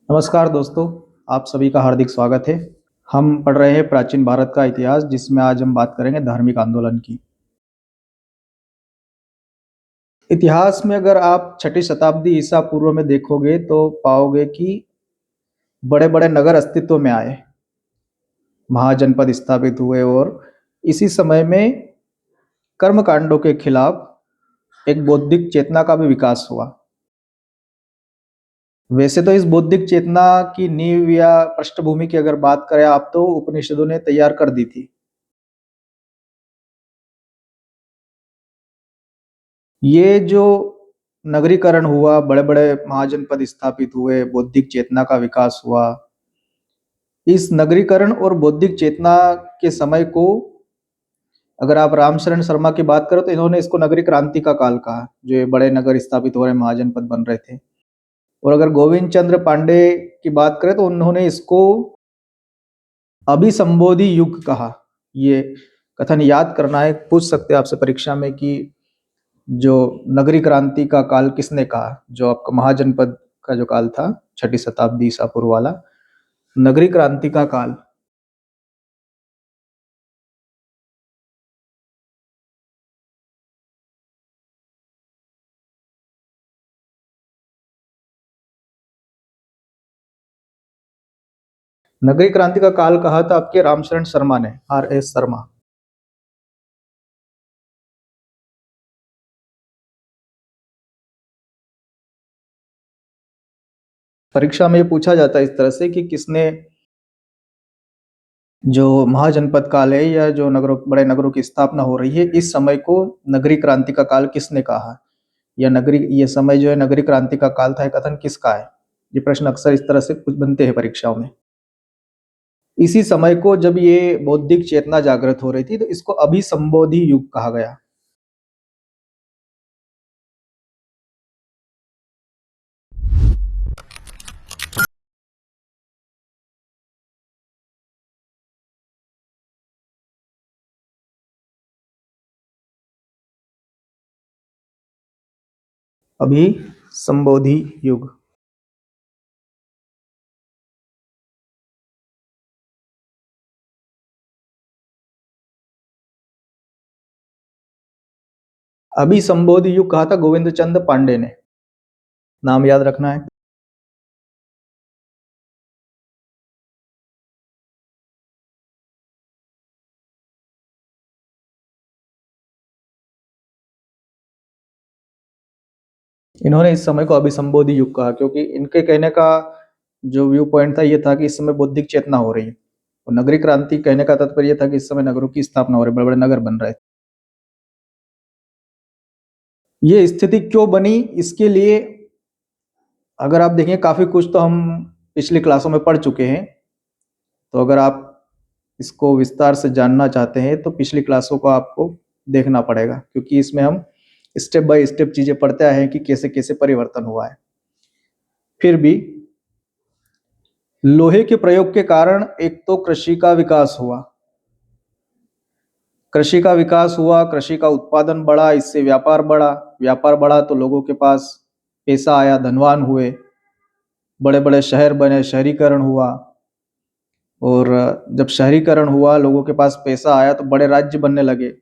नमस्कार दोस्तों, आप सभी का हार्दिक स्वागत है। हम पढ़ रहे हैं प्राचीन भारत का इतिहास, जिसमें आज हम बात करेंगे धार्मिक आंदोलन की। इतिहास में अगर आप छठी शताब्दी ईसा पूर्व में देखोगे तो पाओगे कि बड़े-बड़े नगर अस्तित्व में आए, महाजनपद स्थापित हुए और इसी समय में कर्मकांडों के खिलाफ एक बौद्धिक चेतना का भी विकास हुआ। वैसे तो इस बौद्धिक चेतना की नींव या पृष्ठभूमि की अगर बात करें आप तो उपनिषदों ने तैयार कर दी थी। ये जो नगरीकरण हुआ, बड़े-बड़े महाजनपद स्थापित हुए, बौद्धिक चेतना का विकास हुआ, इस नगरीकरण और बौद्धिक चेतना के समय को अगर आप रामशरण शर्मा की बात करो तो इन्होंने इसको नगरीय क्रांति का काल कहा, जो ये बड़े नगर स्थापित हो रहे, महाजनपद बन रहे थे। और अगर गोविंद चंद्र पांडे की बात करें तो उन्होंने इसको अभिसंबोधि युग कहा। ये कथन याद करना है, पूछ सकते हैं आपसे परीक्षा में कि जो नगरी क्रांति का काल किसने कहा? जो आपका महाजनपद का जो काल था, छठी शताब्दी ईसा पूर्व वाला, नगरी क्रांति का काल। नगरी क्रांति का काल कहा था आपके रामशरण शर्मा ने, आर.एस. शर्मा। परीक्षा में ये पूछा जाता है इस तरह से कि किसने जो महाजनपद काल है या जो नगरों बड़े नगरों की स्थापना हो रही है, इस समय को नगरी क्रांति का काल किसने कहा? या नगरी ये समय जो है नगरी क्रांति का काल था, ये कथन किसका है? ये प्रश्न अक्सर इस तरह से कुछ बनते हैं परीक्षाओं में। इसी समय को जब ये बौद्धिक चेतना जागृत हो रही थी, तो इसको अभिसंबोधि युग कहा गया। अभिसंबोधि युग। अभिसंबोधि युग कहा था गोविंद चंद्र पांडे ने। नाम याद रखना है। इन्होंने इस समय को अभिसंबोधि युग कहा क्योंकि इनके कहने का जो व्यू पॉइंट था ये था कि इस समय बौद्धिक चेतना हो रही है, और नगरीय क्रांति कहने का तात्पर्य था कि इस समय नगरों की स्थापना हो रही है, बड़े बड़े नगर बन रहे थे। ये स्थिति क्यों बनी, इसके लिए अगर आप देखें काफी कुछ तो हम पिछली क्लासों में पढ़ चुके हैं। तो अगर आप इसको विस्तार से जानना चाहते हैं तो पिछली क्लासों को आपको देखना पड़ेगा, क्योंकि इसमें हम स्टेप बाय स्टेप चीजें पढ़ते आए हैं कि कैसे कैसे परिवर्तन हुआ है। फिर भी लोहे के प्रयोग के कारण एक तो कृषि का विकास हुआ, कृषि का उत्पादन बढ़ा, इससे व्यापार बढ़ा तो लोगों के पास पैसा आया, धनवान हुए, बड़े बड़े शहर बने, शहरीकरण हुआ। और जब शहरीकरण हुआ, लोगों के पास पैसा आया तो बड़े राज्य बनने लगे।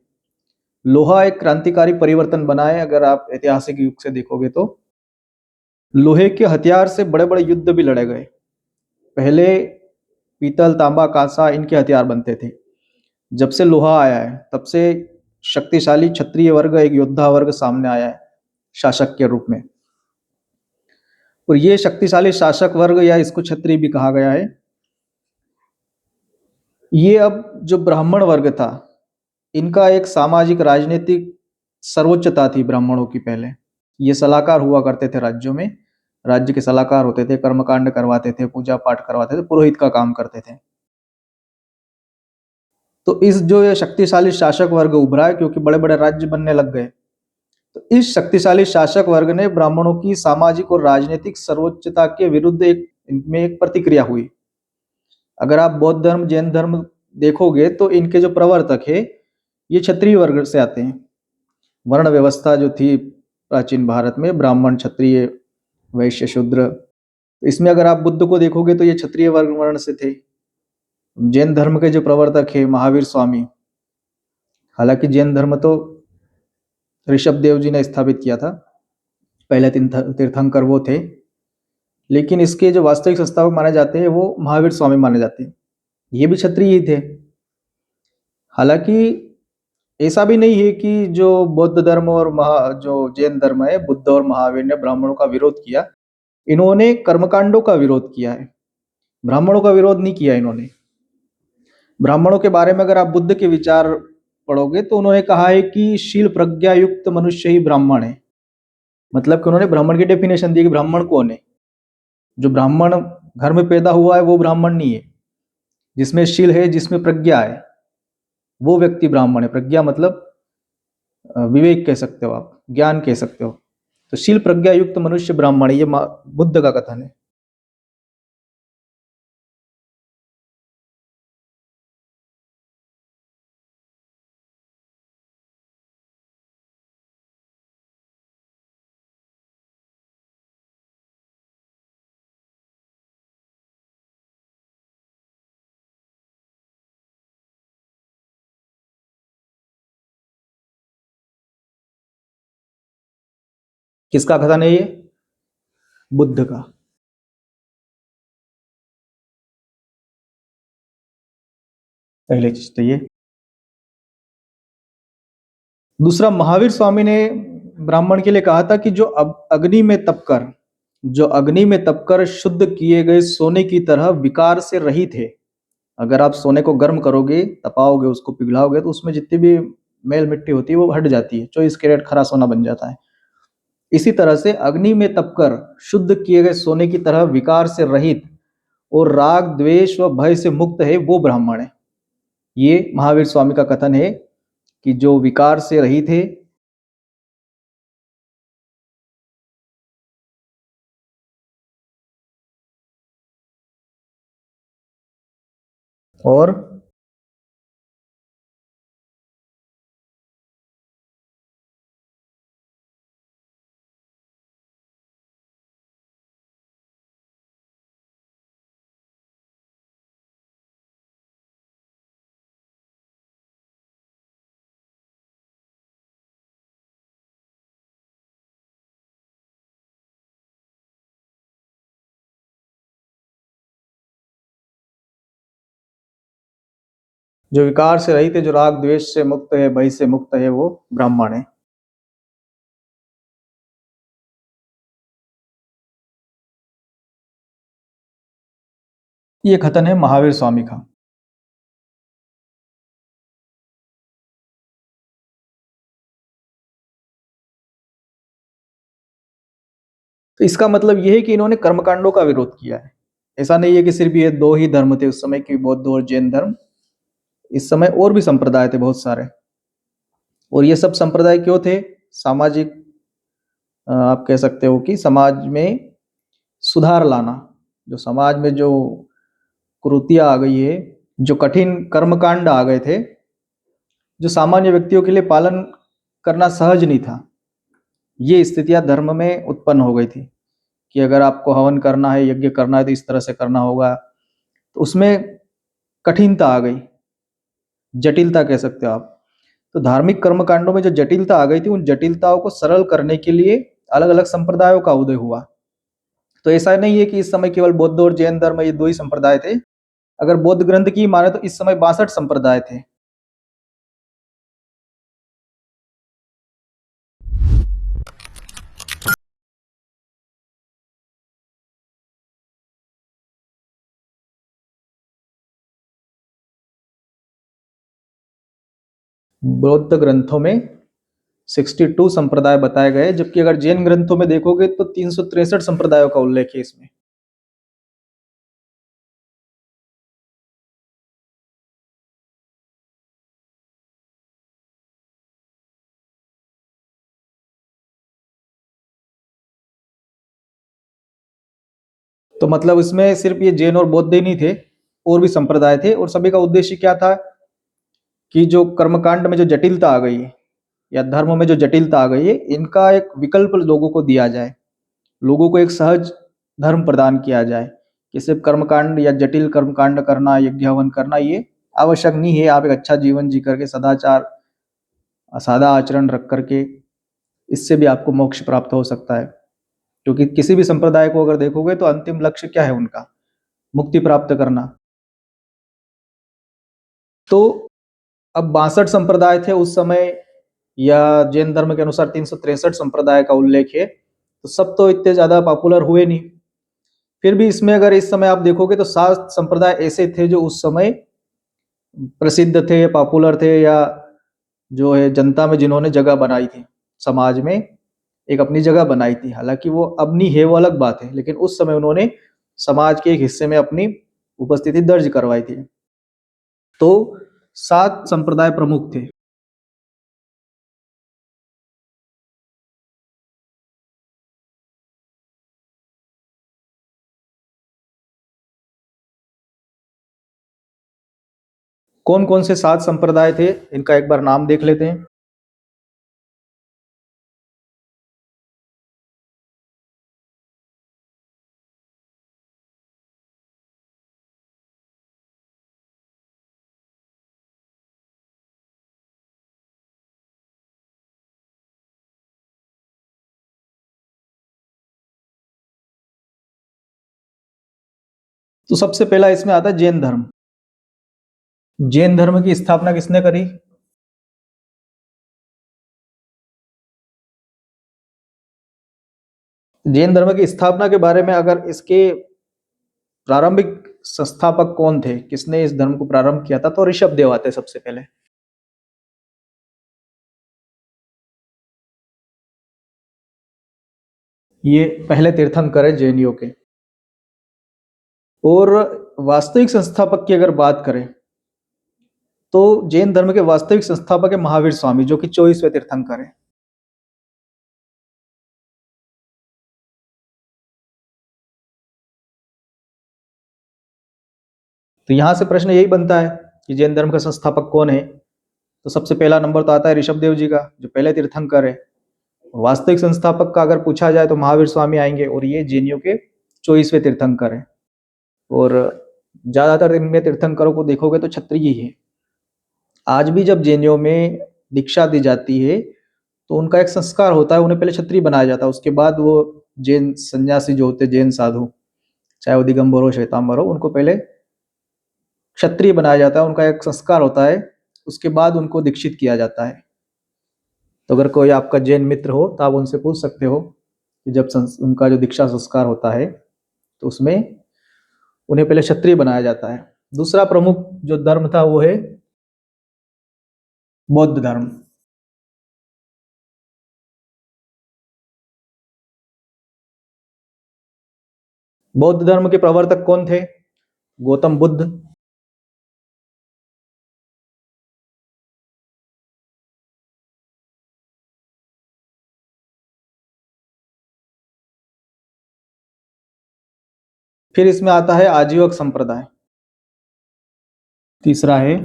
लोहा एक क्रांतिकारी परिवर्तन बना है। अगर आप ऐतिहासिक युग से देखोगे तो लोहे के हथियार से बड़े बड़े युद्ध भी लड़े गए। पहले पीतल, तांबा, कांसा इनके हथियार बनते थे। जब से लोहा आया है तब से शक्तिशाली क्षत्रिय वर्ग, एक योद्धा वर्ग सामने आया है शासक के रूप में। और ये शक्तिशाली शासक वर्ग, या इसको क्षत्रिय भी कहा गया है, ये अब जो ब्राह्मण वर्ग था, इनका एक सामाजिक राजनीतिक सर्वोच्चता थी ब्राह्मणों की। पहले ये सलाहकार हुआ करते थे राज्यों में, राज्य के सलाहकार होते थे, कर्मकांड करवाते थे, पूजा पाठ करवाते थे, पुरोहित का काम करते थे। तो इस जो ये शक्तिशाली शासक वर्ग उभरा है, क्योंकि बड़े बड़े राज्य बनने लग गए, तो इस शक्तिशाली शासक वर्ग ने ब्राह्मणों की सामाजिक और राजनीतिक सर्वोच्चता के विरुद्ध एक इनमें एक प्रतिक्रिया हुई। अगर आप बौद्ध धर्म, जैन धर्म देखोगे तो इनके जो प्रवर्तक है ये क्षत्रिय वर्ग से आते हैं। वर्ण व्यवस्था जो थी प्राचीन भारत में, ब्राह्मण, क्षत्रिय, वैश्य, शूद्र, तो इसमें अगर आप बुद्ध को देखोगे तो ये क्षत्रिय वर्ग वर्ण से थे। जैन धर्म के जो प्रवर्तक है महावीर स्वामी, हालांकि जैन धर्म तो ऋषभ देव जी ने स्थापित किया था, पहले तीर्थंकर वो थे, लेकिन इसके जो वास्तविक संस्थापक माने जाते हैं वो महावीर स्वामी माने जाते हैं। ये भी क्षत्रिय ही थे। हालांकि ऐसा भी नहीं है कि जो बौद्ध धर्म और जो जैन धर्म है, बुद्ध और महावीर ने ब्राह्मणों का विरोध किया। इन्होंने कर्मकांडों का विरोध किया है, ब्राह्मणों का विरोध नहीं किया इन्होंने। ब्राह्मणों के बारे में अगर आप बुद्ध के विचार पढ़ोगे तो उन्होंने कहा है कि शील प्रज्ञा युक्त मनुष्य ही ब्राह्मण है। मतलब कि उन्होंने ब्राह्मण की डेफिनेशन दी कि ब्राह्मण कौन है। जो ब्राह्मण घर में पैदा हुआ है वो ब्राह्मण नहीं है। जिसमें शील है, जिसमें प्रज्ञा है, वो व्यक्ति ब्राह्मण है। प्रज्ञा मतलब विवेक कह सकते हो आप, ज्ञान कह सकते हो। तो शील प्रज्ञा युक्त मनुष्य ब्राह्मण है, ये बुद्ध का कथन है। किसका कथन है ये? बुद्ध का। पहली चीज तो ये। दूसरा, महावीर स्वामी ने ब्राह्मण के लिए कहा था कि जो अब अग्नि में तपकर, जो अग्नि में तपकर शुद्ध किए गए सोने की तरह विकार से रहित है। अगर आप सोने को गर्म करोगे, तपाओगे, उसको पिघलाओगे तो उसमें जितनी भी मेल मिट्टी होती है वो हट जाती है, 24 कैरेट खरा सोना बन जाता है। इसी तरह से अग्नि में तपकर शुद्ध किए गए सोने की तरह विकार से रहित और राग द्वेष व भय से मुक्त है, वो ब्राह्मण है। ये महावीर स्वामी का कथन है कि जो विकार से रहित है और जो विकार से रहित है, जो राग द्वेष से मुक्त है, भय से मुक्त है, वो ब्राह्मण है। ये कथन है महावीर स्वामी का। तो इसका मतलब यह है कि इन्होंने कर्मकांडों का विरोध किया है। ऐसा नहीं है कि सिर्फ ये दो ही धर्म थे उस समय की, बौद्ध और जैन धर्म। इस समय और भी संप्रदाय थे बहुत सारे। और ये सब संप्रदाय क्यों थे? सामाजिक, आप कह सकते हो कि समाज में सुधार लाना। जो समाज में जो कुरीतियां आ गई है, जो कठिन कर्मकांड आ गए थे, जो सामान्य व्यक्तियों के लिए पालन करना सहज नहीं था, ये स्थितियां धर्म में उत्पन्न हो गई थी कि अगर आपको हवन करना है, यज्ञ करना है तो इस तरह से करना होगा। तो उसमें कठिनता आ गई, जटिलता कह सकते हो आप। तो धार्मिक कर्मकांडों में जो जटिलता आ गई थी, उन जटिलताओं को सरल करने के लिए अलग अलग संप्रदायों का उदय हुआ। तो ऐसा नहीं है कि इस समय केवल बौद्ध और जैन धर्म ये दो ही संप्रदाय थे। अगर बौद्ध ग्रंथ की माने तो इस समय 62 संप्रदाय थे। बौद्ध ग्रंथों में 62 संप्रदाय बताए गए, जबकि अगर जैन ग्रंथों में देखोगे तो 363 संप्रदायों का उल्लेख है इसमें। तो मतलब इसमें सिर्फ ये जैन और बौद्ध ही नहीं थे, और भी संप्रदाय थे। और सभी का उद्देश्य क्या था कि जो कर्मकांड में जो जटिलता आ गई है, या धर्म में जो जटिलता आ गई है, इनका एक विकल्प लोगों को दिया जाए, लोगों को एक सहज धर्म प्रदान किया जाए कि सिर्फ कर्मकांड या जटिल कर्मकांड करना, यज्ञ हवन करना ये आवश्यक नहीं है। आप एक अच्छा जीवन जी करके सदाचार सादा आचरण रख करके इससे भी आपको मोक्ष प्राप्त हो सकता है। क्योंकि किसी भी संप्रदाय को अगर देखोगे तो अंतिम लक्ष्य क्या है उनका? मुक्ति प्राप्त करना। तो अब 62 संप्रदाय थे उस समय, या जैन धर्म के अनुसार 363 संप्रदाय का उल्लेख है, तो सब तो इतने ज्यादा पॉपुलर हुए नहीं। फिर भी इसमें अगर इस समय आप देखोगे तो 7 संप्रदाय ऐसे थे जो उस समय प्रसिद्ध थे, पॉपुलर थे, या जो है जनता में जिन्होंने जगह बनाई थी, समाज में एक अपनी जगह बनाई थी। हालांकि वो अब नहीं है, वो अलग बात है, लेकिन उस समय उन्होंने समाज के एक हिस्से में अपनी उपस्थिति दर्ज करवाई थी। तो 7 संप्रदाय प्रमुख थे। कौन कौन से 7 संप्रदाय थे, इनका एक बार नाम देख लेते हैं। तो सबसे पहला इसमें आता है जैन धर्म। जैन धर्म की स्थापना किसने करी? जैन धर्म की स्थापना के बारे में अगर इसके प्रारंभिक संस्थापक कौन थे, किसने इस धर्म को प्रारंभ किया था, तो ऋषभ देव आते सबसे पहले। ये पहले तीर्थंकर है जैनियों के। और वास्तविक संस्थापक की अगर बात करें तो जैन धर्म के वास्तविक संस्थापक है महावीर स्वामी, जो कि 24वें तीर्थंकर है। तो यहां से प्रश्न यही बनता है कि जैन धर्म का संस्थापक कौन है। तो सबसे पहला नंबर तो आता है ऋषभ देव जी का, जो पहले तीर्थंकर है। वास्तविक संस्थापक का अगर पूछा जाए तो महावीर स्वामी आएंगे, और ये जैनियों के 24वें तीर्थंकर है। और ज्यादातर इनमें तीर्थंकरों को देखोगे तो क्षत्रिय ही है। आज भी जब जैनियों में दीक्षा दी जाती है तो उनका एक संस्कार होता है, उन्हें पहले क्षत्रिय बनाया जाता है, उसके बाद वो जैन सन्यासी जो होते हैं, जैन साधु, चाहे वो दिगंबर हो श्वेतांबर हो, उनको पहले क्षत्रिय बनाया जाता है, उनका एक संस्कार होता है, उसके बाद उनको दीक्षित किया जाता है। तो अगर कोई आपका जैन मित्र हो तो आप उनसे पूछ सकते हो कि जब उनका जो दीक्षा संस्कार होता है तो उसमें उन्हें पहले क्षत्रिय बनाया जाता है। दूसरा प्रमुख जो धर्म था वो है बौद्ध धर्म। बौद्ध धर्म के प्रवर्तक कौन थे? गौतम बुद्ध। फिर इसमें आता है आजीवक संप्रदाय। तीसरा है,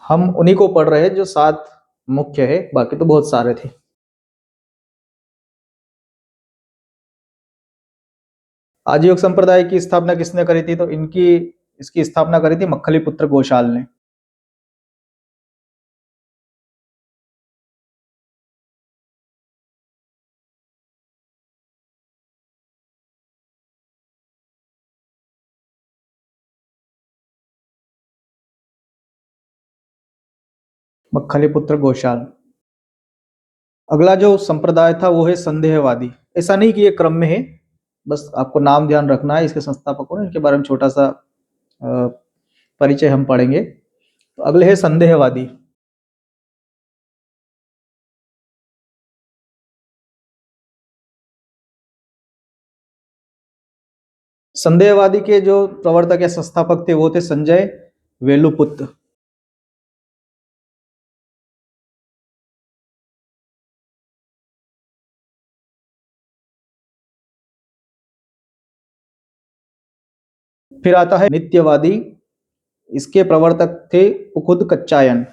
हम उन्हीं को पढ़ रहे हैं जो 7 मुख्य है, बाकी तो बहुत सारे थे। आजीवक संप्रदाय की स्थापना किसने करी थी? तो इनकी इसकी स्थापना करी थी मक्खली पुत्र गोशाल ने। मक्खली पुत्र गोशाल। अगला जो संप्रदाय था वो है संदेहवादी। ऐसा नहीं कि ये क्रम में है, बस आपको नाम ध्यान रखना है इसके संस्थापकों ने, इनके बारे में छोटा सा परिचय हम पढ़ेंगे। तो अगले है संदेहवादी। संदेहवादी के जो प्रवर्तक या संस्थापक थे वो थे संजय वेलुपुत्र। फिर आता है नित्यवादी। इसके प्रवर्तक थे पुकुद कच्चायन।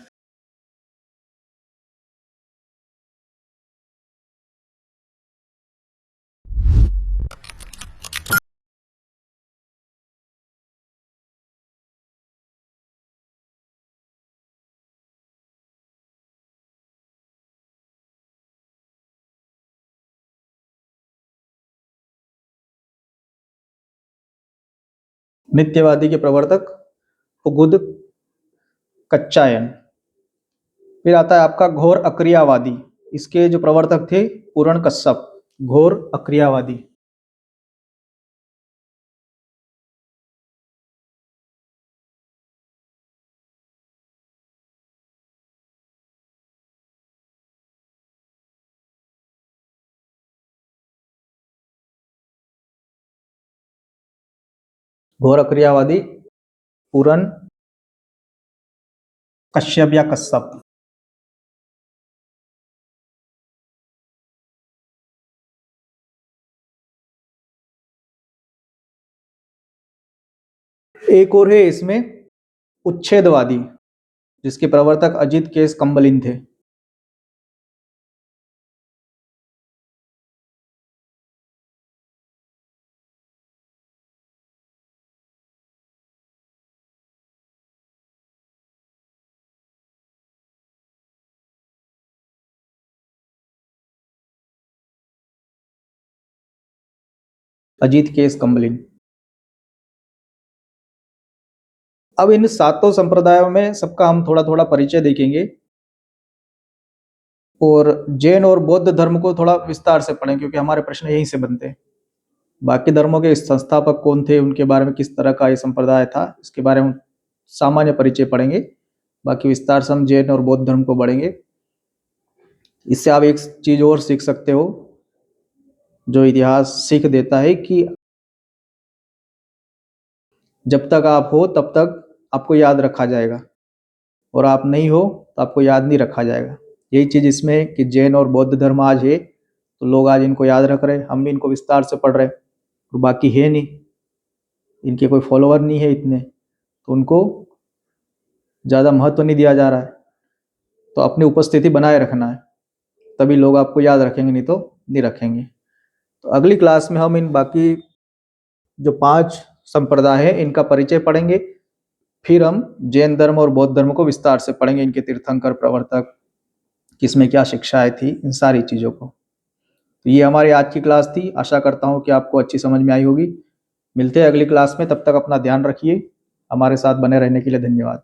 नित्यवादी के प्रवर्तक उगुद कच्चायन। फिर आता है आपका घोर अक्रियावादी, इसके जो प्रवर्तक थे पूरण कश्यप। घोर अक्रियावादी। घोर अक्रियावादी पूरण कश्यप या कश्यप। एक और है इसमें उच्छेदवादी, जिसके प्रवर्तक अजित केस कंबलिन थे। अजित केस कंबलिन। अब इन सातों संप्रदायों में सबका हम थोड़ा थोड़ा परिचय देखेंगे और जैन और बौद्ध धर्म को थोड़ा विस्तार से पढ़ें, क्योंकि हमारे प्रश्न यहीं से बनते हैं। बाकी धर्मों के संस्थापक कौन थे, उनके बारे में किस तरह का ये संप्रदाय था, इसके बारे में सामान्य परिचय पढ़ेंगे। बाकी विस्तार से हम जैन और बौद्ध धर्म को बढ़ेंगे। इससे आप एक चीज और सीख सकते हो, जो इतिहास सीख देता है कि जब तक आप हो तब तक आपको याद रखा जाएगा, और आप नहीं हो तो आपको याद नहीं रखा जाएगा। यही चीज इसमें है कि जैन और बौद्ध धर्म आज है तो लोग आज इनको याद रख रहे हैं, हम भी इनको विस्तार से पढ़ रहे हैं, और बाकी है नहीं, इनके कोई फॉलोअर नहीं है इतने, तो उनको ज़्यादा महत्व नहीं दिया जा रहा है। तो अपनी उपस्थिति बनाए रखना है, तभी लोग आपको याद रखेंगे, नहीं तो नहीं रखेंगे। तो अगली क्लास में हम इन बाकी जो 5 संप्रदाय है इनका परिचय पढ़ेंगे। फिर हम जैन धर्म और बौद्ध धर्म को विस्तार से पढ़ेंगे, इनके तीर्थंकर प्रवर्तक, किसमें क्या शिक्षाएं थी, इन सारी चीज़ों को। तो ये हमारी आज की क्लास थी, आशा करता हूँ कि आपको अच्छी समझ में आई होगी। मिलते हैं अगली क्लास में, तब तक अपना ध्यान रखिए। हमारे साथ बने रहने के लिए धन्यवाद।